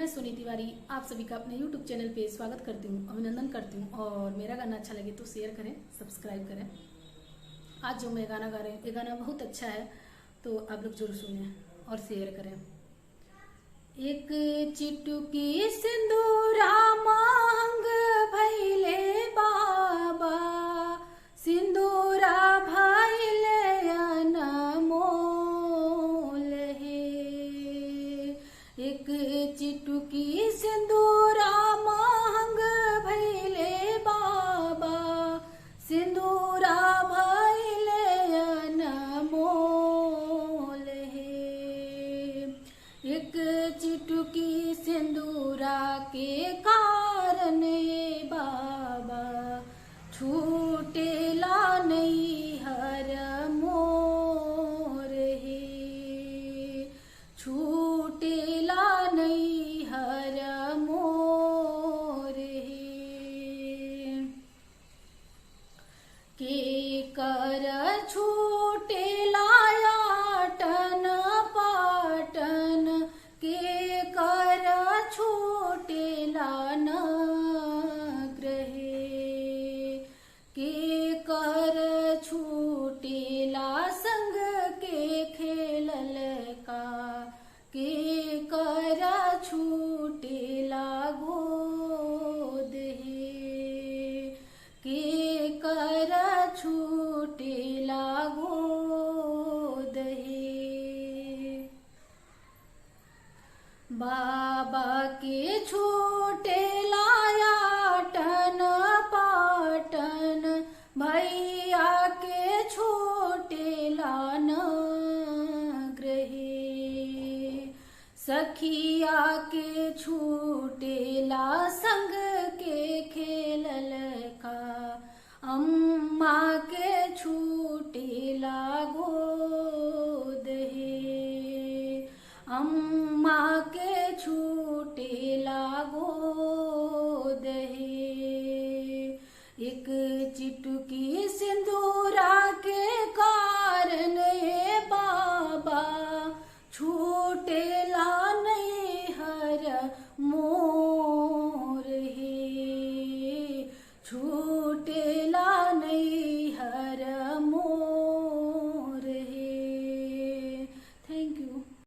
मैं सुनी तिवारी आप सभी का अपने YouTube चैनल पे स्वागत करती हूँ, अभिनंदन करती हूँ। और मेरा गाना अच्छा लगे तो शेयर करें, सब्सक्राइब करें। आज जो मैं गाना गा रही हूँ ये गाना बहुत अच्छा है, तो आप लोग जरूर सुनें और शेयर करें। एक चिटुकी सिंदूरा मांग भैले बाबा, सिंदूरा भैले अनमोल हे। एक चिटुकी सिंदूरा मांग भैले बाबा, सिंदूरा भैले अनमोल हे। एक चिटुकी सिंदूरा के कारण ये बाबा छूटेला नहीं हर मोर हे, छूटेला नहीं हर मोर हे। के कर छूटेला याटन पाटन, के कर छूटेला नग्र हे। के कर छूटेला संग के खेलल का, के कर छूटेला गोद हे। के कर छूटेला गोद हे। बाबा के छूटेला याटन पाटन, भैया के छूटेला नग्र हे। सखिया के छूटेला संग के खेलल का, अम्मा के छूटेला गोद हे। अम्मा के छूटेला गोद हे। एक चिटुकी सिंदूरा के का